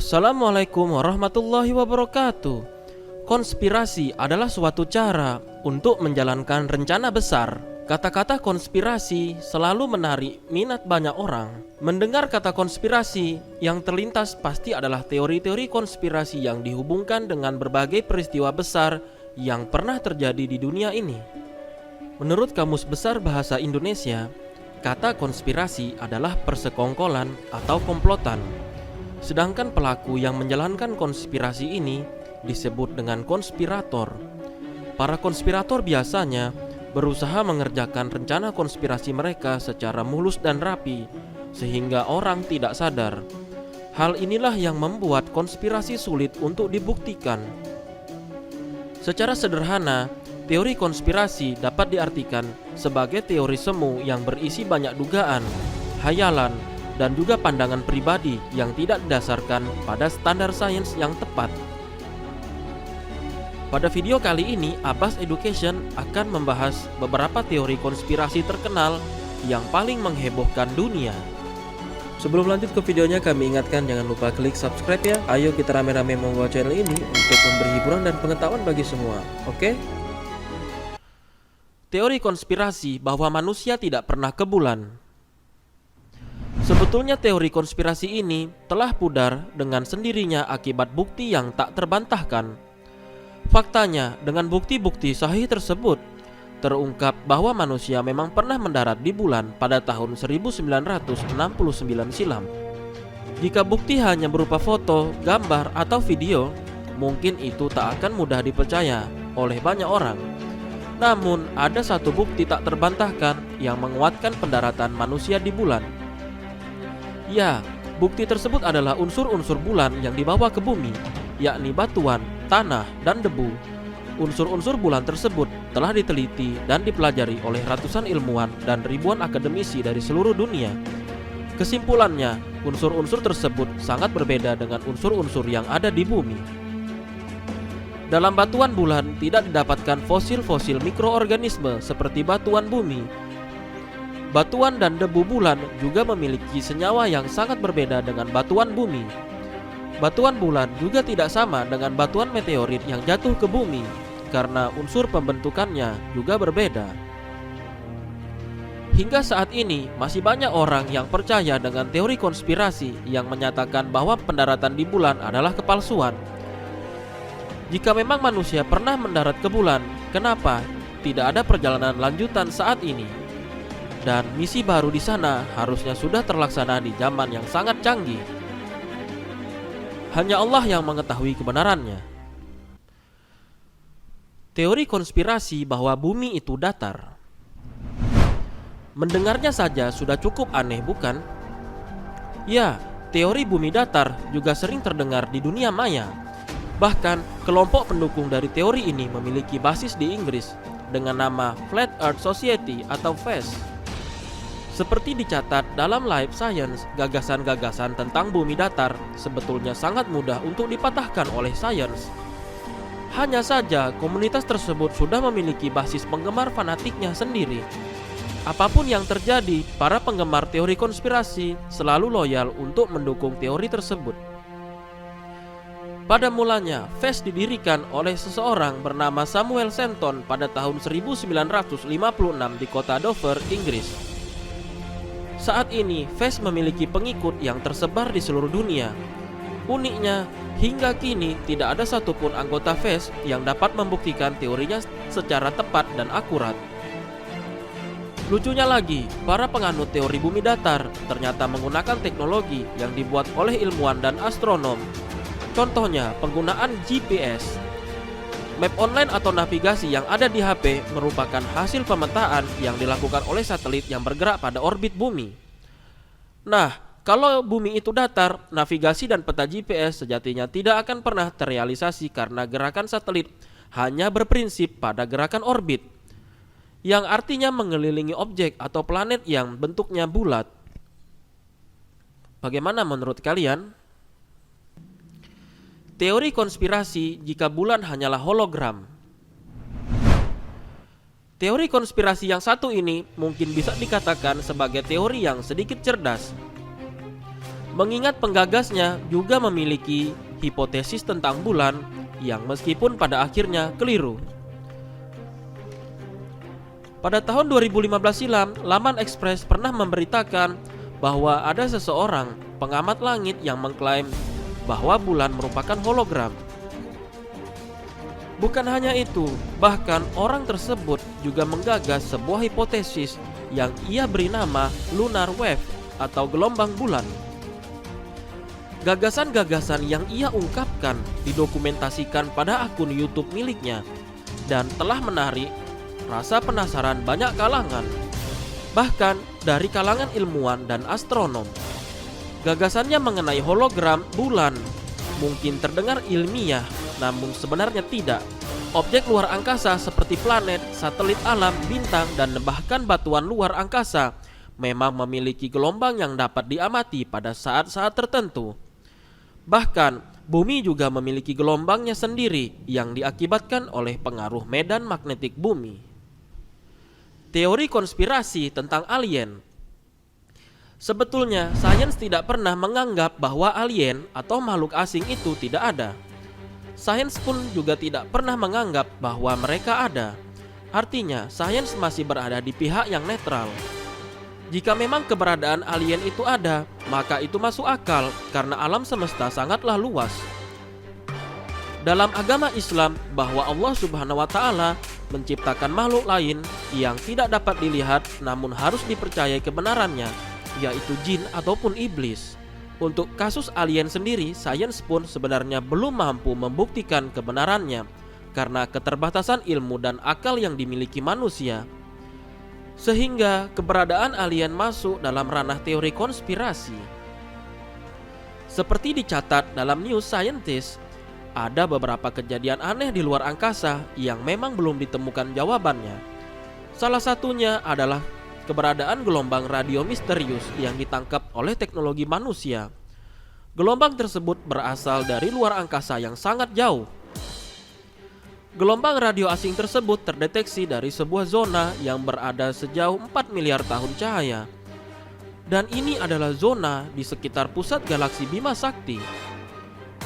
Assalamualaikum warahmatullahi wabarakatuh. Konspirasi adalah suatu cara untuk menjalankan rencana besar. Kata-kata konspirasi selalu menarik minat banyak orang. Mendengar kata konspirasi, yang terlintas pasti adalah teori-teori konspirasi yang dihubungkan dengan berbagai peristiwa besar yang pernah terjadi di dunia ini. Menurut Kamus Besar Bahasa Indonesia, kata konspirasi adalah persekongkolan atau komplotan. Sedangkan pelaku yang menjalankan konspirasi ini disebut dengan konspirator. Para konspirator biasanya berusaha mengerjakan rencana konspirasi mereka secara mulus dan rapi, sehingga orang tidak sadar. Hal inilah yang membuat konspirasi sulit untuk dibuktikan. Secara sederhana, teori konspirasi dapat diartikan sebagai teori semu yang berisi banyak dugaan, hayalan, dan juga pandangan pribadi yang tidak didasarkan pada standar sains yang tepat. Pada video kali ini, Abbas Education akan membahas beberapa teori konspirasi terkenal yang paling menghebohkan dunia. Sebelum lanjut ke videonya, kami ingatkan jangan lupa klik subscribe ya. Ayo kita rame-rame membawa channel ini untuk memberi hiburan dan pengetahuan bagi semua, oke? Teori konspirasi bahwa manusia tidak pernah ke bulan. Sebetulnya teori konspirasi ini telah pudar dengan sendirinya akibat bukti yang tak terbantahkan. Faktanya, dengan bukti-bukti sahih tersebut, terungkap bahwa manusia memang pernah mendarat di bulan pada tahun 1969 silam. Jika bukti hanya berupa foto, gambar, atau video, mungkin itu tak akan mudah dipercaya oleh banyak orang. Namun, ada satu bukti tak terbantahkan yang menguatkan pendaratan manusia di bulan. Ya, bukti tersebut adalah unsur-unsur bulan yang dibawa ke bumi, yakni batuan, tanah, dan debu. Unsur-unsur bulan tersebut telah diteliti dan dipelajari oleh ratusan ilmuwan dan ribuan akademisi dari seluruh dunia. Kesimpulannya, unsur-unsur tersebut sangat berbeda dengan unsur-unsur yang ada di bumi. Dalam batuan bulan tidak didapatkan fosil-fosil mikroorganisme seperti batuan bumi. Batuan dan debu bulan juga memiliki senyawa yang sangat berbeda dengan batuan bumi. Batuan bulan juga tidak sama dengan batuan meteorit yang jatuh ke bumi, karena unsur pembentukannya juga berbeda. Hingga saat ini, masih banyak orang yang percaya dengan teori konspirasi yang menyatakan bahwa pendaratan di bulan adalah kepalsuan. Jika memang manusia pernah mendarat ke bulan, kenapa tidak ada perjalanan lanjutan saat ini? Dan misi baru di sana harusnya sudah terlaksana di zaman yang sangat canggih. Hanya Allah yang mengetahui kebenarannya. Teori konspirasi bahwa bumi itu datar. Mendengarnya saja sudah cukup aneh, bukan? Ya, teori bumi datar juga sering terdengar di dunia maya. Bahkan, kelompok pendukung dari teori ini memiliki basis di Inggris dengan nama Flat Earth Society atau FES. Seperti dicatat dalam Life Science, gagasan-gagasan tentang bumi datar sebetulnya sangat mudah untuk dipatahkan oleh sains. Hanya saja, komunitas tersebut sudah memiliki basis penggemar fanatiknya sendiri. Apapun yang terjadi, para penggemar teori konspirasi selalu loyal untuk mendukung teori tersebut. Pada mulanya, FES didirikan oleh seseorang bernama Samuel Shenton pada tahun 1956 di kota Dover, Inggris. Saat ini, FES memiliki pengikut yang tersebar di seluruh dunia. Uniknya, hingga kini tidak ada satupun anggota FES yang dapat membuktikan teorinya secara tepat dan akurat. Lucunya lagi, para penganut teori bumi datar ternyata menggunakan teknologi yang dibuat oleh ilmuwan dan astronom. Contohnya, penggunaan GPS. Map online atau navigasi yang ada di HP merupakan hasil pemetaan yang dilakukan oleh satelit yang bergerak pada orbit bumi. Nah, kalau bumi itu datar, navigasi dan peta GPS sejatinya tidak akan pernah terrealisasi karena gerakan satelit hanya berprinsip pada gerakan orbit, yang artinya mengelilingi objek atau planet yang bentuknya bulat. Bagaimana menurut kalian? Teori konspirasi jika bulan hanyalah hologram. Teori konspirasi yang satu ini mungkin bisa dikatakan sebagai teori yang sedikit cerdas. mengingat penggagasnya juga memiliki hipotesis tentang bulan yang meskipun pada akhirnya keliru. Pada tahun 2015 silam, laman Express pernah memberitakan bahwa ada seseorang pengamat langit yang mengklaim bahwa bulan merupakan hologram. Bukan hanya itu, bahkan orang tersebut juga menggagas sebuah hipotesis yang ia beri nama lunar wave atau gelombang bulan. Gagasan-gagasan yang ia ungkapkan didokumentasikan pada akun YouTube miliknya dan telah menarik rasa penasaran banyak kalangan, bahkan dari kalangan ilmuwan dan astronom. Gagasannya mengenai hologram bulan mungkin terdengar ilmiah, namun sebenarnya tidak. Objek luar angkasa seperti planet, satelit alam, bintang, dan bahkan batuan luar angkasa memang memiliki gelombang yang dapat diamati pada saat-saat tertentu. Bahkan, bumi juga memiliki gelombangnya sendiri yang diakibatkan oleh pengaruh medan magnetik bumi. Teori konspirasi tentang alien. Sebetulnya, sains tidak pernah menganggap bahwa alien atau makhluk asing itu tidak ada. Sains pun juga tidak pernah menganggap bahwa mereka ada. Artinya, sains masih berada di pihak yang netral. Jika memang keberadaan alien itu ada, maka itu masuk akal karena alam semesta sangatlah luas. Dalam agama Islam, bahwa Allah Subhanahu wa Ta'ala menciptakan makhluk lain yang tidak dapat dilihat namun harus dipercayai kebenarannya, yaitu jin ataupun iblis. Untuk kasus alien sendiri, sains pun sebenarnya belum mampu membuktikan kebenarannya karena keterbatasan ilmu dan akal yang dimiliki manusia. Sehingga keberadaan alien masuk dalam ranah teori konspirasi. Seperti dicatat dalam New Scientist, ada beberapa kejadian aneh di luar angkasa yang memang belum ditemukan jawabannya. Salah satunya adalah keberadaan gelombang radio misterius yang ditangkap oleh teknologi manusia. Gelombang tersebut berasal dari luar angkasa yang sangat jauh. Gelombang radio asing tersebut terdeteksi dari sebuah zona yang berada sejauh 4 miliar tahun cahaya. Dan ini adalah zona di sekitar pusat galaksi Bima Sakti.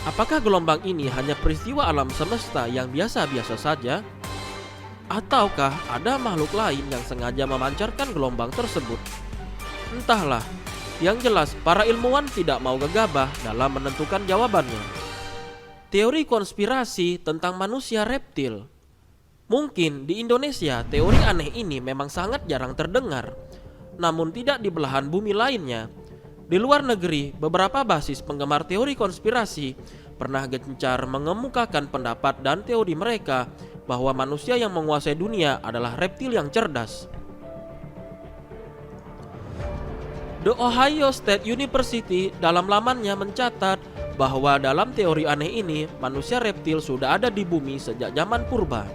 Apakah gelombang ini hanya peristiwa alam semesta yang biasa-biasa saja? Ataukah ada makhluk lain yang sengaja memancarkan gelombang tersebut? Entahlah, yang jelas para ilmuwan tidak mau gegabah dalam menentukan jawabannya. Teori konspirasi tentang manusia reptil. Mungkin di Indonesia teori aneh ini memang sangat jarang terdengar, namun tidak di belahan bumi lainnya. Di luar negeri, beberapa basis penggemar teori konspirasi pernah gencar mengemukakan pendapat dan teori mereka bahwa manusia yang menguasai dunia adalah reptil yang cerdas. The Ohio State University dalam lamannya mencatat bahwa dalam teori aneh ini, manusia reptil sudah ada di bumi sejak zaman purba.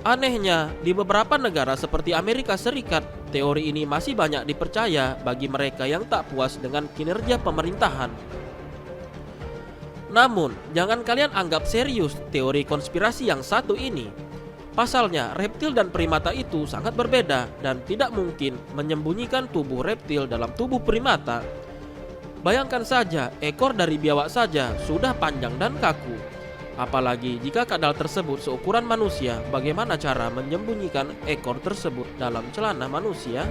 Anehnya, di beberapa negara seperti Amerika Serikat, teori ini masih banyak dipercaya bagi mereka yang tak puas dengan kinerja pemerintahan. Namun, jangan kalian anggap serius teori konspirasi yang satu ini. Pasalnya, reptil dan primata itu sangat berbeda dan tidak mungkin menyembunyikan tubuh reptil dalam tubuh primata. Bayangkan saja, ekor dari biawak saja sudah panjang dan kaku. Apalagi jika kadal tersebut seukuran manusia, bagaimana cara menyembunyikan ekor tersebut dalam celana manusia?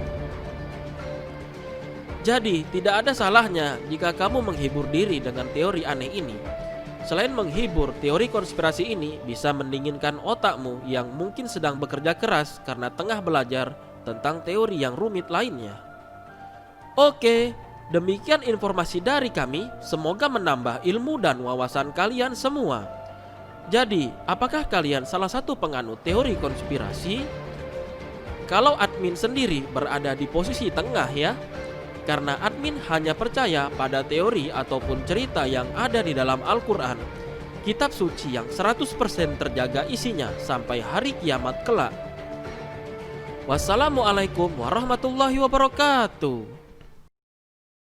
Jadi, tidak ada salahnya jika kamu menghibur diri dengan teori aneh ini. Selain menghibur, teori konspirasi ini bisa mendinginkan otakmu yang mungkin sedang bekerja keras karena tengah belajar tentang teori yang rumit lainnya. Oke. Demikian informasi dari kami, semoga menambah ilmu dan wawasan kalian semua. Jadi, apakah kalian salah satu penganut teori konspirasi? Kalau admin sendiri berada di posisi tengah ya, karena admin hanya percaya pada teori ataupun cerita yang ada di dalam Al-Quran, kitab suci yang 100% terjaga isinya sampai hari kiamat kelak. Wassalamualaikum warahmatullahi wabarakatuh.